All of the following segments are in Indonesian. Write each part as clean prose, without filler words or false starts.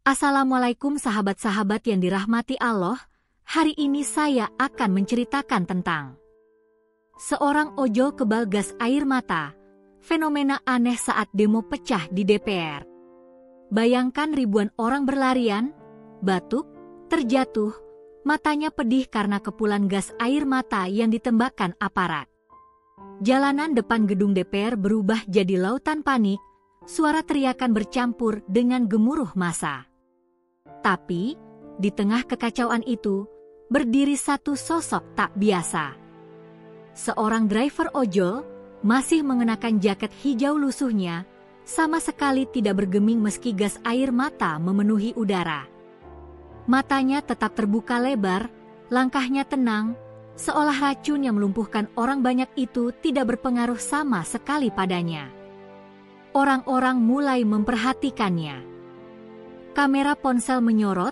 Assalamualaikum sahabat-sahabat yang dirahmati Allah. Hari ini saya akan menceritakan tentang seorang ojol kebal gas air mata, fenomena aneh saat demo pecah di DPR. Bayangkan ribuan orang berlarian, batuk, terjatuh, matanya pedih karena kepulan gas air mata yang ditembakkan aparat. Jalanan depan gedung DPR berubah jadi lautan panik, suara teriakan bercampur dengan gemuruh massa. Tapi, di tengah kekacauan itu, berdiri satu sosok tak biasa. Seorang driver ojol, masih mengenakan jaket hijau lusuhnya, sama sekali tidak bergeming meski gas air mata memenuhi udara. Matanya tetap terbuka lebar, langkahnya tenang, seolah racun yang melumpuhkan orang banyak itu tidak berpengaruh sama sekali padanya. Orang-orang mulai memperhatikannya. Kamera ponsel menyorot,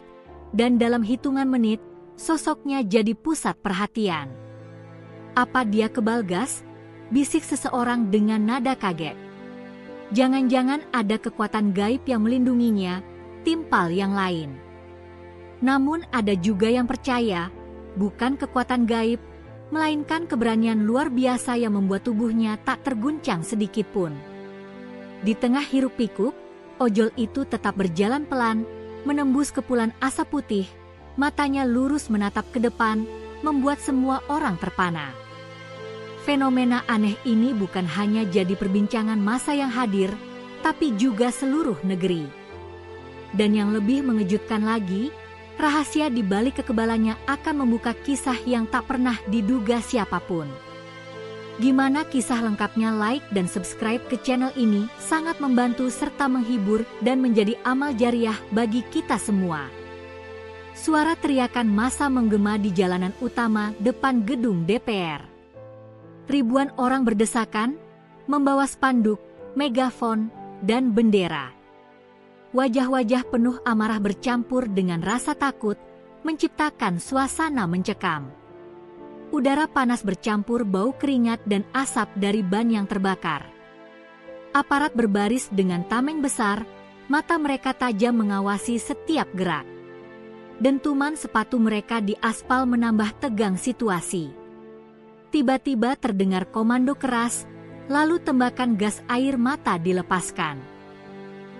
dan dalam hitungan menit, sosoknya jadi pusat perhatian. Apa dia kebal gas? Bisik seseorang dengan nada kaget. Jangan-jangan ada kekuatan gaib yang melindunginya, timpal yang lain. Namun ada juga yang percaya, bukan kekuatan gaib, melainkan keberanian luar biasa yang membuat tubuhnya tak terguncang sedikit pun. Di tengah hiruk-pikuk, ojol itu tetap berjalan pelan, menembus kepulan asap putih, matanya lurus menatap ke depan, membuat semua orang terpana. Fenomena aneh ini bukan hanya jadi perbincangan massa yang hadir, tapi juga seluruh negeri. Dan yang lebih mengejutkan lagi, rahasia di balik kekebalannya akan membuka kisah yang tak pernah diduga siapapun. Gimana kisah lengkapnya? Like dan subscribe ke channel ini sangat membantu serta menghibur dan menjadi amal jariah bagi kita semua. Suara teriakan massa menggema di jalanan utama depan gedung DPR. Ribuan orang berdesakan, membawa spanduk, megafon, dan bendera. Wajah-wajah penuh amarah bercampur dengan rasa takut, menciptakan suasana mencekam. Udara panas bercampur bau keringat dan asap dari ban yang terbakar. Aparat berbaris dengan tameng besar, mata mereka tajam mengawasi setiap gerak. Dentuman sepatu mereka di aspal menambah tegang situasi. Tiba-tiba terdengar komando keras, lalu tembakan gas air mata dilepaskan.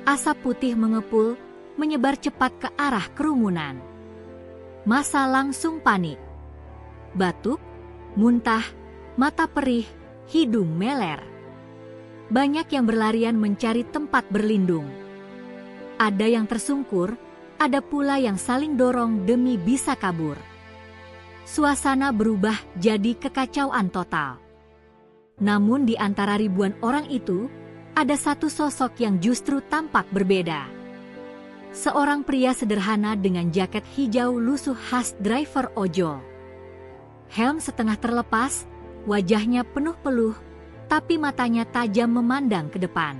Asap putih mengepul, menyebar cepat ke arah kerumunan. Massa langsung panik. Batuk, muntah, mata perih, hidung meler. Banyak yang berlarian mencari tempat berlindung. Ada yang tersungkur, ada pula yang saling dorong demi bisa kabur. Suasana berubah jadi kekacauan total. Namun di antara ribuan orang itu, ada satu sosok yang justru tampak berbeda. Seorang pria sederhana dengan jaket hijau lusuh khas driver ojol. Helm setengah terlepas, wajahnya penuh peluh, tapi matanya tajam memandang ke depan.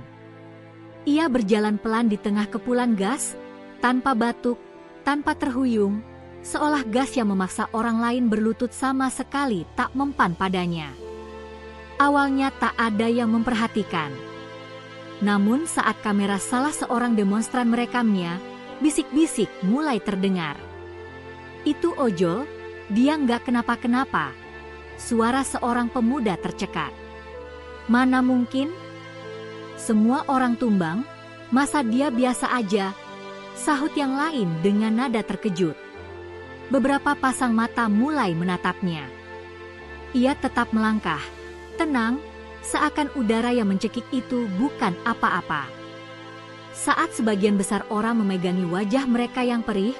Ia berjalan pelan di tengah kepulan gas, tanpa batuk, tanpa terhuyung, seolah gas yang memaksa orang lain berlutut sama sekali tak mempan padanya. Awalnya tak ada yang memperhatikan. Namun saat kamera salah seorang demonstran merekamnya, bisik-bisik mulai terdengar. Itu ojol. Dia nggak kenapa-kenapa. Suara seorang pemuda tercekat. Mana mungkin? Semua orang tumbang, masa dia biasa aja? Sahut yang lain dengan nada terkejut. Beberapa pasang mata mulai menatapnya. Ia tetap melangkah, tenang, seakan udara yang mencekik itu bukan apa-apa. Saat sebagian besar orang memegangi wajah mereka yang perih,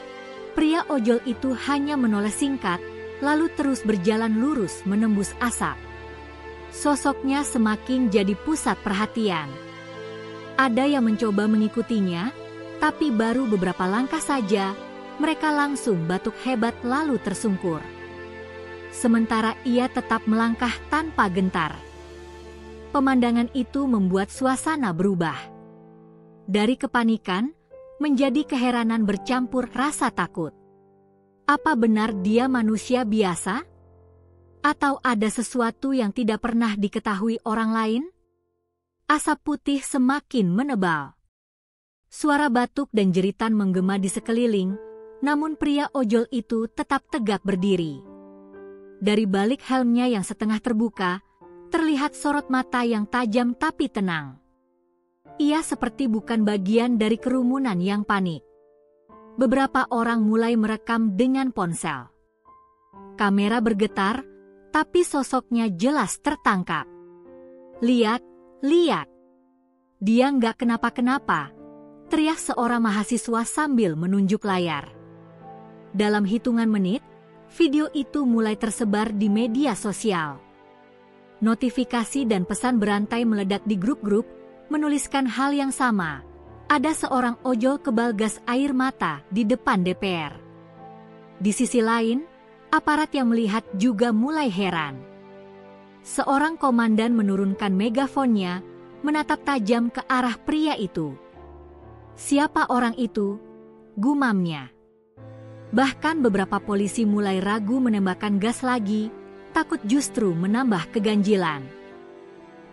pria ojol itu hanya menoleh singkat, lalu terus berjalan lurus menembus asap. Sosoknya semakin jadi pusat perhatian. Ada yang mencoba mengikutinya, tapi baru beberapa langkah saja, mereka langsung batuk hebat lalu tersungkur. Sementara ia tetap melangkah tanpa gentar. Pemandangan itu membuat suasana berubah. Dari kepanikan, menjadi keheranan bercampur rasa takut. Apa benar dia manusia biasa? Atau ada sesuatu yang tidak pernah diketahui orang lain? Asap putih semakin menebal. Suara batuk dan jeritan menggema di sekeliling, namun pria ojol itu tetap tegak berdiri. Dari balik helmnya yang setengah terbuka, terlihat sorot mata yang tajam tapi tenang. Ia seperti bukan bagian dari kerumunan yang panik. Beberapa orang mulai merekam dengan ponsel. Kamera bergetar, tapi sosoknya jelas tertangkap. "Lihat, lihat! Dia nggak kenapa-kenapa!" teriak seorang mahasiswa sambil menunjuk layar. Dalam hitungan menit, video itu mulai tersebar di media sosial. Notifikasi dan pesan berantai meledak di grup-grup, menuliskan hal yang sama. Ada seorang ojol kebal gas air mata di depan DPR. Di sisi lain, aparat yang melihat juga mulai heran. Seorang komandan menurunkan megafonnya, menatap tajam ke arah pria itu. "Siapa orang itu?" gumamnya. Bahkan beberapa polisi mulai ragu menembakkan gas lagi, takut justru menambah keganjilan.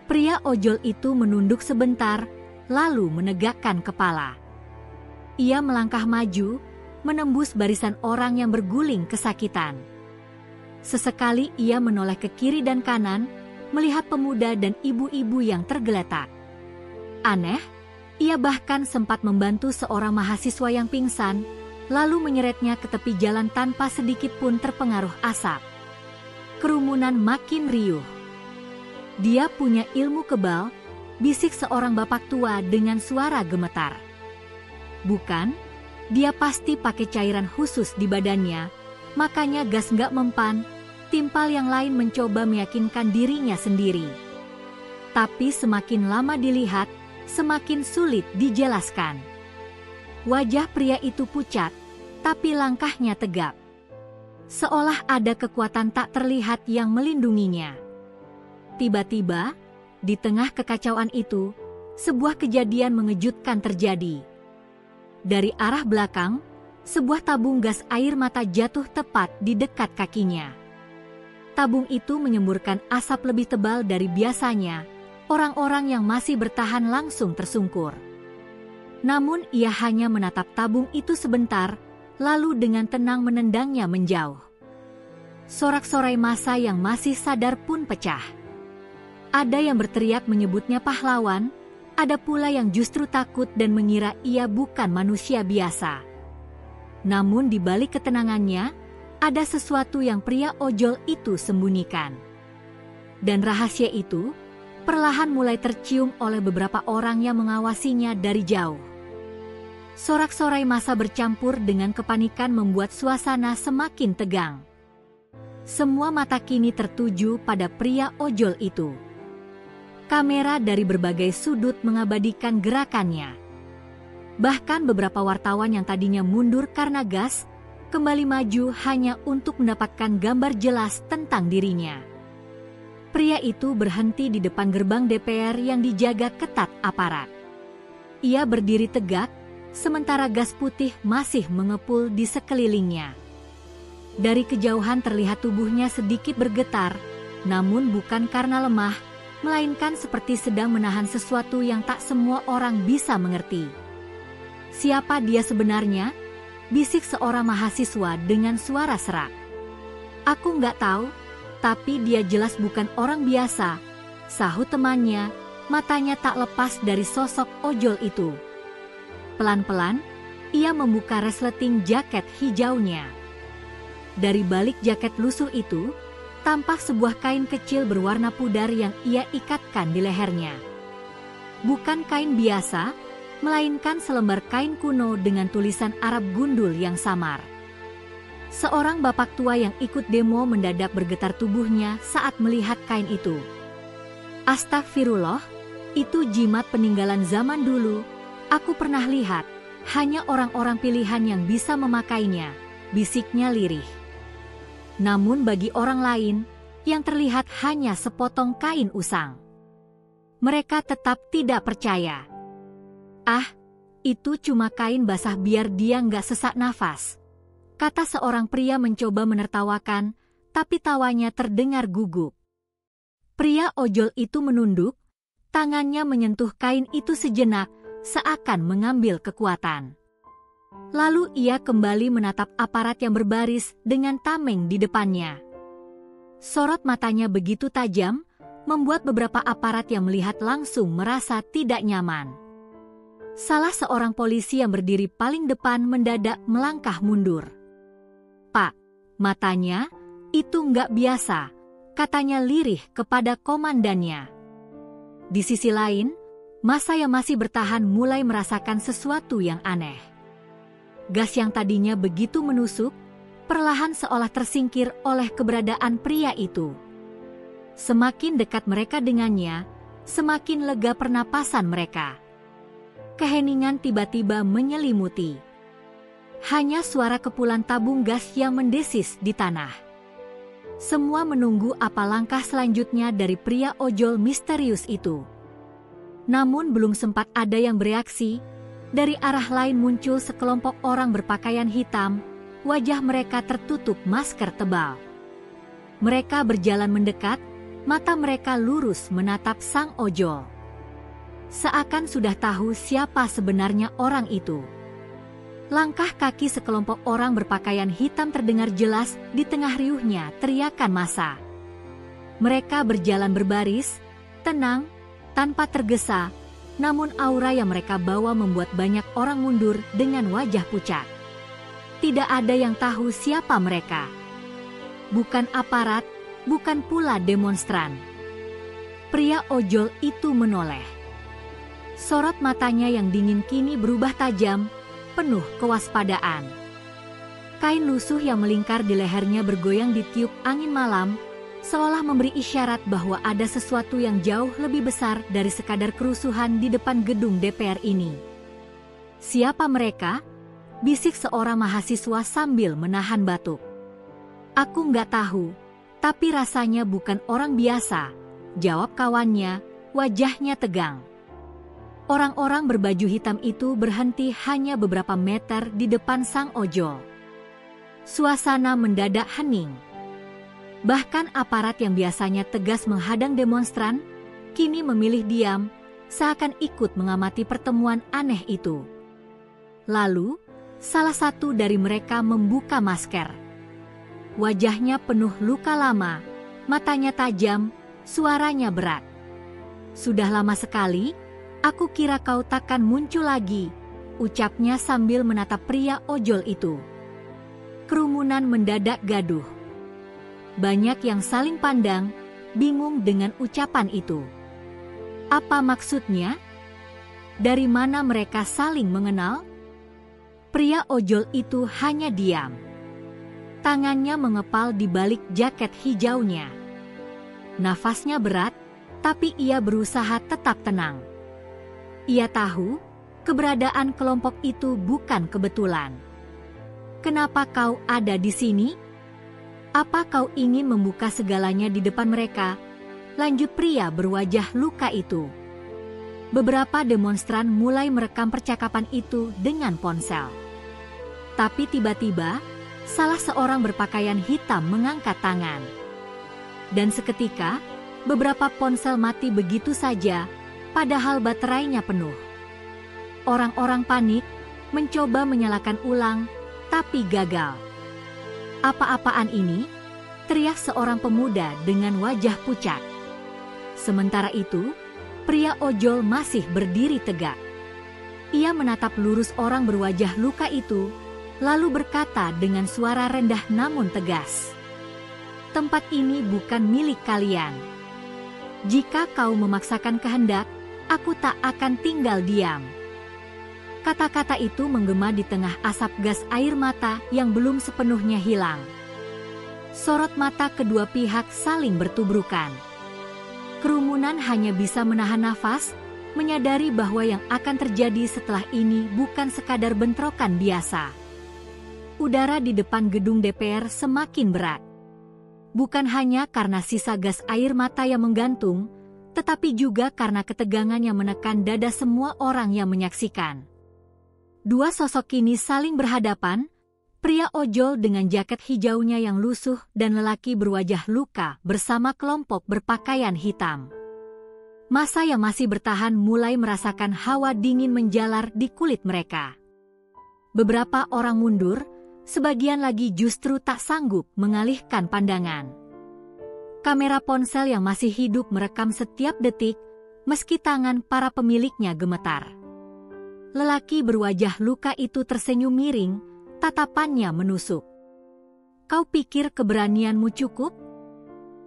Pria ojol itu menunduk sebentar, lalu menegakkan kepala. Ia melangkah maju, menembus barisan orang yang berguling kesakitan. Sesekali ia menoleh ke kiri dan kanan, melihat pemuda dan ibu-ibu yang tergeletak. Aneh, ia bahkan sempat membantu seorang mahasiswa yang pingsan, lalu menyeretnya ke tepi jalan tanpa sedikit pun terpengaruh asap. Kerumunan makin riuh. "Dia punya ilmu kebal," bisik seorang bapak tua dengan suara gemetar. "Bukan, dia pasti pakai cairan khusus di badannya, makanya gas nggak mempan." Timpal yang lain mencoba meyakinkan dirinya sendiri. Tapi semakin lama dilihat, semakin sulit dijelaskan. Wajah pria itu pucat, tapi langkahnya tegap. Seolah ada kekuatan tak terlihat yang melindunginya. Tiba-tiba, di tengah kekacauan itu, sebuah kejadian mengejutkan terjadi. Dari arah belakang, sebuah tabung gas air mata jatuh tepat di dekat kakinya. Tabung itu menyemburkan asap lebih tebal dari biasanya. Orang-orang yang masih bertahan langsung tersungkur. Namun ia hanya menatap tabung itu sebentar, lalu dengan tenang menendangnya menjauh. Sorak-sorai massa yang masih sadar pun pecah. Ada yang berteriak menyebutnya pahlawan, ada pula yang justru takut dan mengira ia bukan manusia biasa. Namun di balik ketenangannya, ada sesuatu yang pria ojol itu sembunyikan. Dan rahasia itu perlahan mulai tercium oleh beberapa orang yang mengawasinya dari jauh. Sorak-sorai massa bercampur dengan kepanikan membuat suasana semakin tegang. Semua mata kini tertuju pada pria ojol itu. Kamera dari berbagai sudut mengabadikan gerakannya. Bahkan beberapa wartawan yang tadinya mundur karena gas, kembali maju hanya untuk mendapatkan gambar jelas tentang dirinya. Pria itu berhenti di depan gerbang DPR yang dijaga ketat aparat. Ia berdiri tegak, sementara gas putih masih mengepul di sekelilingnya. Dari kejauhan terlihat tubuhnya sedikit bergetar, namun bukan karena lemah, melainkan seperti sedang menahan sesuatu yang tak semua orang bisa mengerti. "Siapa dia sebenarnya?" bisik seorang mahasiswa dengan suara serak. "Aku nggak tahu, tapi dia jelas bukan orang biasa," sahut temannya, matanya tak lepas dari sosok ojol itu. Pelan-pelan, ia membuka resleting jaket hijaunya. Dari balik jaket lusuh itu, tampak sebuah kain kecil berwarna pudar yang ia ikatkan di lehernya. Bukan kain biasa, melainkan selembar kain kuno dengan tulisan Arab gundul yang samar. Seorang bapak tua yang ikut demo mendadak bergetar tubuhnya saat melihat kain itu. "Astagfirullah, itu jimat peninggalan zaman dulu. Aku pernah lihat, hanya orang-orang pilihan yang bisa memakainya," bisiknya lirih. Namun bagi orang lain, yang terlihat hanya sepotong kain usang. Mereka tetap tidak percaya. "Ah, itu cuma kain basah biar dia nggak sesak nafas," kata seorang pria mencoba menertawakan, tapi tawanya terdengar gugup. Pria ojol itu menunduk, tangannya menyentuh kain itu sejenak, seakan mengambil kekuatan. Lalu ia kembali menatap aparat yang berbaris dengan tameng di depannya. Sorot matanya begitu tajam, membuat beberapa aparat yang melihat langsung merasa tidak nyaman. Salah seorang polisi yang berdiri paling depan mendadak melangkah mundur. "Pak, matanya, itu nggak biasa," katanya lirih kepada komandannya. Di sisi lain, massa yang masih bertahan mulai merasakan sesuatu yang aneh. Gas yang tadinya begitu menusuk, perlahan seolah tersingkir oleh keberadaan pria itu. Semakin dekat mereka dengannya, semakin lega pernapasan mereka. Keheningan tiba-tiba menyelimuti. Hanya suara kepulan tabung gas yang mendesis di tanah. Semua menunggu apa langkah selanjutnya dari pria ojol misterius itu. Namun belum sempat ada yang bereaksi, dari arah lain muncul sekelompok orang berpakaian hitam. Wajah mereka tertutup masker tebal. Mereka berjalan mendekat, mata mereka lurus menatap sang ojol. Seakan sudah tahu siapa sebenarnya orang itu. Langkah kaki sekelompok orang berpakaian hitam terdengar jelas di tengah riuhnya teriakan massa. Mereka berjalan berbaris, tenang, tanpa tergesa, namun aura yang mereka bawa membuat banyak orang mundur dengan wajah pucat. Tidak ada yang tahu siapa mereka. Bukan aparat, bukan pula demonstran. Pria ojol itu menoleh. Sorot matanya yang dingin kini berubah tajam, penuh kewaspadaan. Kain lusuh yang melingkar di lehernya bergoyang ditiup angin malam, seolah memberi isyarat bahwa ada sesuatu yang jauh lebih besar dari sekadar kerusuhan di depan gedung DPR ini. "Siapa mereka?" bisik seorang mahasiswa sambil menahan batuk. "Aku nggak tahu, tapi rasanya bukan orang biasa," jawab kawannya, wajahnya tegang. Orang-orang berbaju hitam itu berhenti hanya beberapa meter di depan sang ojol. Suasana mendadak hening. Bahkan aparat yang biasanya tegas menghadang demonstran, kini memilih diam, seakan ikut mengamati pertemuan aneh itu. Lalu, salah satu dari mereka membuka masker. Wajahnya penuh luka lama, matanya tajam, suaranya berat. "Sudah lama sekali, aku kira kau takkan muncul lagi," ucapnya sambil menatap pria ojol itu. Kerumunan mendadak gaduh. Banyak yang saling pandang, bingung dengan ucapan itu. Apa maksudnya? Dari mana mereka saling mengenal? Pria ojol itu hanya diam. Tangannya mengepal di balik jaket hijaunya. Nafasnya berat, tapi ia berusaha tetap tenang. Ia tahu, keberadaan kelompok itu bukan kebetulan. "Kenapa kau ada di sini? Apa kau ingin membuka segalanya di depan mereka?" lanjut pria berwajah luka itu. Beberapa demonstran mulai merekam percakapan itu dengan ponsel. Tapi tiba-tiba, salah seorang berpakaian hitam mengangkat tangan. Dan seketika, beberapa ponsel mati begitu saja, padahal baterainya penuh. Orang-orang panik, mencoba menyalakan ulang, tapi gagal. "Apa-apaan ini?" teriak seorang pemuda dengan wajah pucat. Sementara itu, pria ojol masih berdiri tegak. Ia menatap lurus orang berwajah luka itu, lalu berkata dengan suara rendah namun tegas, "Tempat ini bukan milik kalian. Jika kau memaksakan kehendak, aku tak akan tinggal diam." Kata-kata itu menggema di tengah asap gas air mata yang belum sepenuhnya hilang. Sorot mata kedua pihak saling bertubrukan. Kerumunan hanya bisa menahan nafas, menyadari bahwa yang akan terjadi setelah ini bukan sekadar bentrokan biasa. Udara di depan gedung DPR semakin berat. Bukan hanya karena sisa gas air mata yang menggantung, tetapi juga karena ketegangan yang menekan dada semua orang yang menyaksikan. Dua sosok ini saling berhadapan, pria ojol dengan jaket hijaunya yang lusuh dan lelaki berwajah luka bersama kelompok berpakaian hitam. Masa yang masih bertahan mulai merasakan hawa dingin menjalar di kulit mereka. Beberapa orang mundur, sebagian lagi justru tak sanggup mengalihkan pandangan. Kamera ponsel yang masih hidup merekam setiap detik, meski tangan para pemiliknya gemetar. Lelaki berwajah luka itu tersenyum miring, tatapannya menusuk. Kau pikir keberanianmu cukup?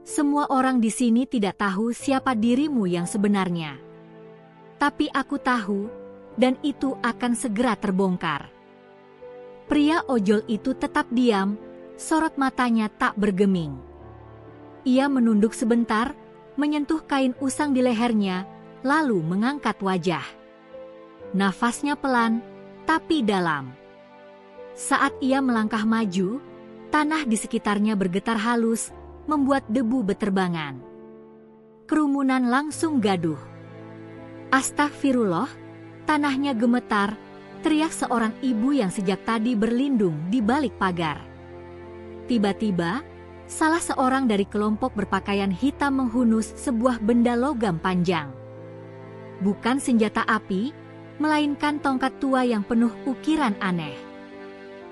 Semua orang di sini tidak tahu siapa dirimu yang sebenarnya. Tapi aku tahu, dan itu akan segera terbongkar. Pria ojol itu tetap diam, sorot matanya tak bergeming. Ia menunduk sebentar, menyentuh kain usang di lehernya, lalu mengangkat wajah. Nafasnya pelan, tapi dalam. Saat ia melangkah maju, tanah di sekitarnya bergetar halus, membuat debu beterbangan. Kerumunan langsung gaduh. Astagfirullah, tanahnya gemetar, teriak seorang ibu yang sejak tadi berlindung di balik pagar. Tiba-tiba, salah seorang dari kelompok berpakaian hitam menghunus sebuah benda logam panjang. Bukan senjata api, melainkan tongkat tua yang penuh ukiran aneh.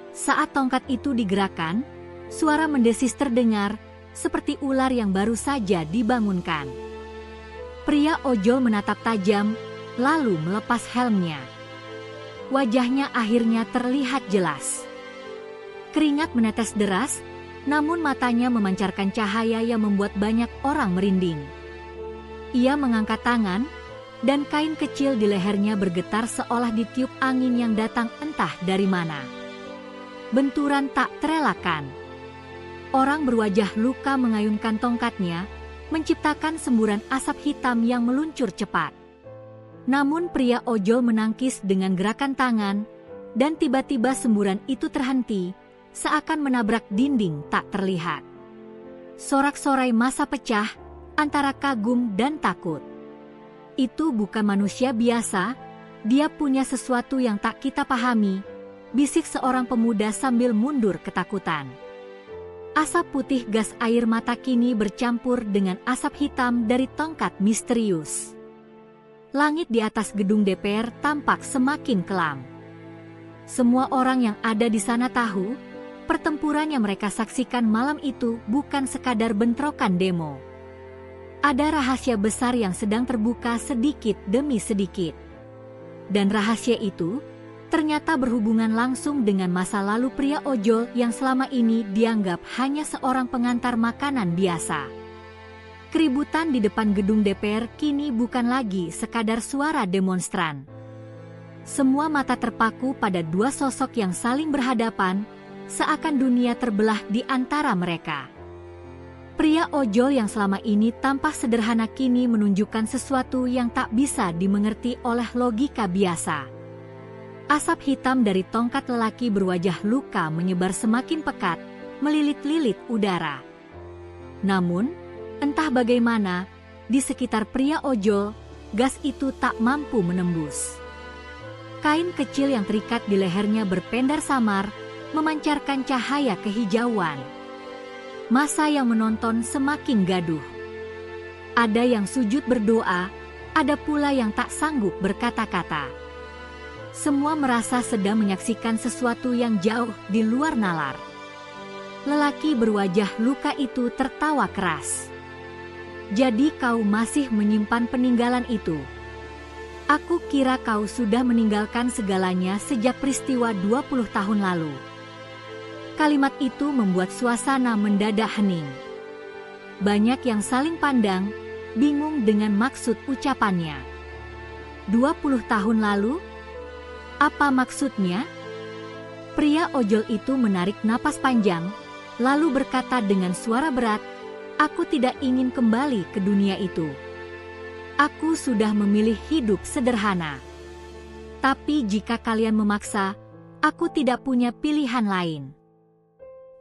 Saat tongkat itu digerakkan, suara mendesis terdengar, seperti ular yang baru saja dibangunkan. Pria ojol menatap tajam, lalu melepas helmnya. Wajahnya akhirnya terlihat jelas. Keringat menetes deras, namun matanya memancarkan cahaya yang membuat banyak orang merinding. Ia mengangkat tangan, dan kain kecil di lehernya bergetar seolah ditiup angin yang datang entah dari mana. Benturan tak terelakkan. Orang berwajah luka mengayunkan tongkatnya, menciptakan semburan asap hitam yang meluncur cepat. Namun pria ojol menangkis dengan gerakan tangan, dan tiba-tiba semburan itu terhenti, seakan menabrak dinding tak terlihat. Sorak-sorai massa pecah, antara kagum dan takut. Itu bukan manusia biasa, dia punya sesuatu yang tak kita pahami, bisik seorang pemuda sambil mundur ketakutan. Asap putih gas air mata kini bercampur dengan asap hitam dari tongkat misterius. Langit di atas gedung DPR tampak semakin kelam. Semua orang yang ada di sana tahu, pertempuran yang mereka saksikan malam itu bukan sekadar bentrokan demo. Ada rahasia besar yang sedang terbuka sedikit demi sedikit. Dan rahasia itu ternyata berhubungan langsung dengan masa lalu pria ojol yang selama ini dianggap hanya seorang pengantar makanan biasa. Keributan di depan gedung DPR kini bukan lagi sekadar suara demonstran. Semua mata terpaku pada dua sosok yang saling berhadapan, seakan dunia terbelah di antara mereka. Pria ojol yang selama ini tampak sederhana kini menunjukkan sesuatu yang tak bisa dimengerti oleh logika biasa. Asap hitam dari tongkat lelaki berwajah luka menyebar semakin pekat, melilit-lilit udara. Namun, entah bagaimana, di sekitar pria ojol, gas itu tak mampu menembus. Kain kecil yang terikat di lehernya berpendar samar, memancarkan cahaya kehijauan. Massa yang menonton semakin gaduh. Ada yang sujud berdoa, ada pula yang tak sanggup berkata-kata. Semua merasa sedang menyaksikan sesuatu yang jauh di luar nalar. Lelaki berwajah luka itu tertawa keras. Jadi kau masih menyimpan peninggalan itu? Aku kira kau sudah meninggalkan segalanya sejak peristiwa 20 tahun lalu. Kalimat itu membuat suasana mendadak hening. Banyak yang saling pandang, bingung dengan maksud ucapannya. 20 tahun lalu? Apa maksudnya? Pria ojol itu menarik napas panjang, lalu berkata dengan suara berat, "Aku tidak ingin kembali ke dunia itu. Aku sudah memilih hidup sederhana. Tapi jika kalian memaksa, aku tidak punya pilihan lain."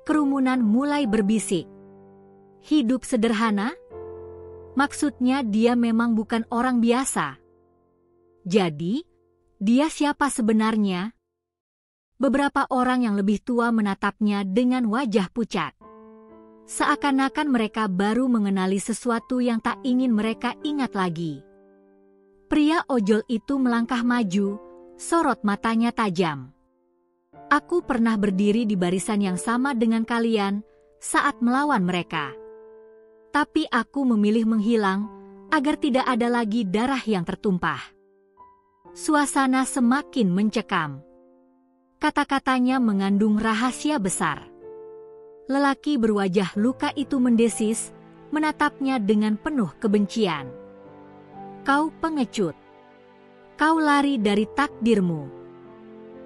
Kerumunan mulai berbisik. Hidup sederhana? Maksudnya dia memang bukan orang biasa. Jadi, dia siapa sebenarnya? Beberapa orang yang lebih tua menatapnya dengan wajah pucat. Seakan-akan mereka baru mengenali sesuatu yang tak ingin mereka ingat lagi. Pria ojol itu melangkah maju, sorot matanya tajam. Aku pernah berdiri di barisan yang sama dengan kalian saat melawan mereka. Tapi aku memilih menghilang agar tidak ada lagi darah yang tertumpah. Suasana semakin mencekam. Kata-katanya mengandung rahasia besar. Lelaki berwajah luka itu mendesis, menatapnya dengan penuh kebencian. Kau pengecut. Kau lari dari takdirmu.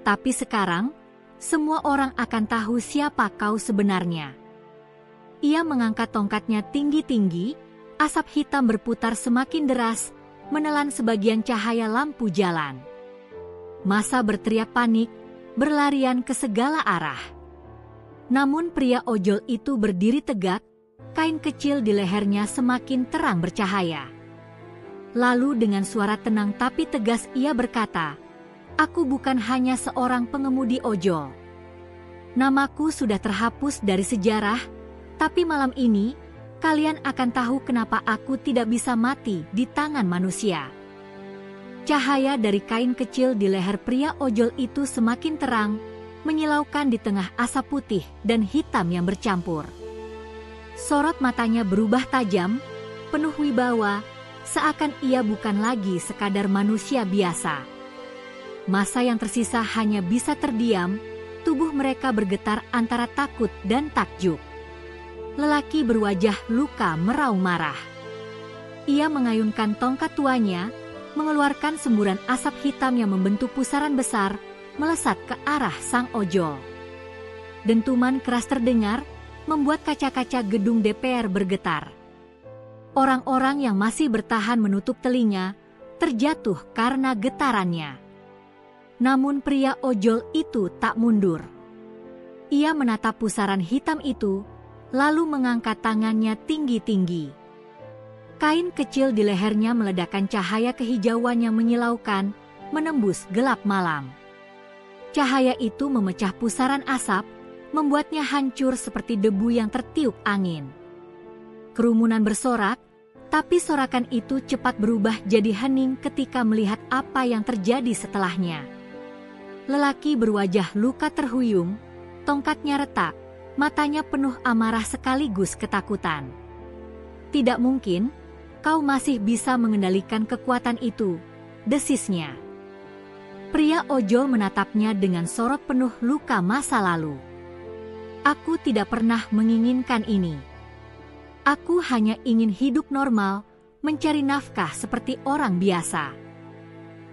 Tapi sekarang, semua orang akan tahu siapa kau sebenarnya. Ia mengangkat tongkatnya tinggi-tinggi, asap hitam berputar semakin deras, menelan sebagian cahaya lampu jalan. Massa berteriak panik, berlarian ke segala arah. Namun pria ojol itu berdiri tegak, kain kecil di lehernya semakin terang bercahaya. Lalu dengan suara tenang tapi tegas ia berkata, "Aku bukan hanya seorang pengemudi ojol. Namaku sudah terhapus dari sejarah, tapi malam ini, kalian akan tahu kenapa aku tidak bisa mati di tangan manusia." Cahaya dari kain kecil di leher pria ojol itu semakin terang, menyilaukan di tengah asap putih dan hitam yang bercampur. Sorot matanya berubah tajam, penuh wibawa, seakan ia bukan lagi sekadar manusia biasa. Massa yang tersisa hanya bisa terdiam, tubuh mereka bergetar antara takut dan takjub. Lelaki berwajah luka meraung marah. Ia mengayunkan tongkat tuanya, mengeluarkan semburan asap hitam yang membentuk pusaran besar, melesat ke arah sang ojol. Dentuman keras terdengar, membuat kaca-kaca gedung DPR bergetar. Orang-orang yang masih bertahan menutup telinga, terjatuh karena getarannya. Namun pria ojol itu tak mundur. Ia menatap pusaran hitam itu, lalu mengangkat tangannya tinggi-tinggi. Kain kecil di lehernya meledakkan cahaya kehijauan yang menyilaukan, menembus gelap malam. Cahaya itu memecah pusaran asap, membuatnya hancur seperti debu yang tertiup angin. Kerumunan bersorak, tapi sorakan itu cepat berubah jadi hening ketika melihat apa yang terjadi setelahnya. Lelaki berwajah luka terhuyung, tongkatnya retak, matanya penuh amarah sekaligus ketakutan. "Tidak mungkin, kau masih bisa mengendalikan kekuatan itu," desisnya. Pria ojol menatapnya dengan sorot penuh luka masa lalu. "Aku tidak pernah menginginkan ini. Aku hanya ingin hidup normal, mencari nafkah seperti orang biasa.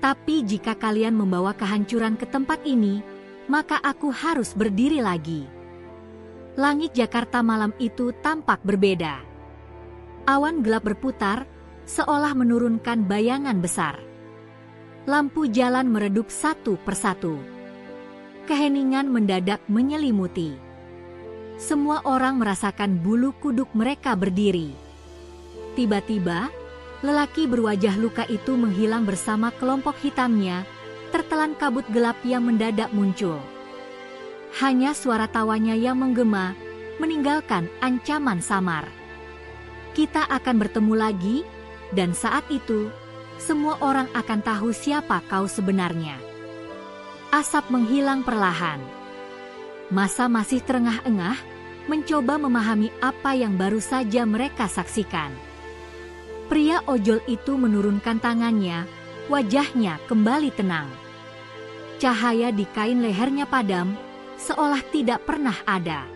Tapi jika kalian membawa kehancuran ke tempat ini, maka aku harus berdiri lagi." Langit Jakarta malam itu tampak berbeda. Awan gelap berputar, seolah menurunkan bayangan besar. Lampu jalan meredup satu persatu. Keheningan mendadak menyelimuti. Semua orang merasakan bulu kuduk mereka berdiri. Tiba-tiba, lelaki berwajah luka itu menghilang bersama kelompok hitamnya, tertelan kabut gelap yang mendadak muncul. Hanya suara tawanya yang menggema, meninggalkan ancaman samar. "Kita akan bertemu lagi, dan saat itu, semua orang akan tahu siapa kau sebenarnya." Asap menghilang perlahan. Massa masih terengah-engah, mencoba memahami apa yang baru saja mereka saksikan. Pria ojol itu menurunkan tangannya, wajahnya kembali tenang. Cahaya di kain lehernya padam, seolah tidak pernah ada.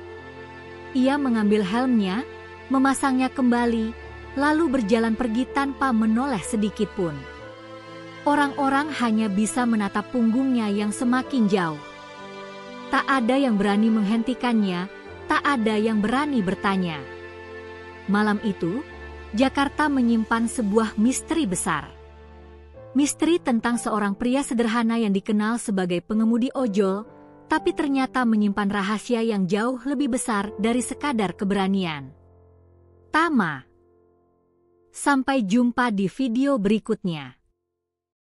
Ia mengambil helmnya, memasangnya kembali, lalu berjalan pergi tanpa menoleh sedikit pun. Orang-orang hanya bisa menatap punggungnya yang semakin jauh. Tak ada yang berani menghentikannya, tak ada yang berani bertanya. Malam itu, Jakarta menyimpan sebuah misteri besar. Misteri tentang seorang pria sederhana yang dikenal sebagai pengemudi ojol, tapi ternyata menyimpan rahasia yang jauh lebih besar dari sekadar keberanian. Tama. Sampai jumpa di video berikutnya.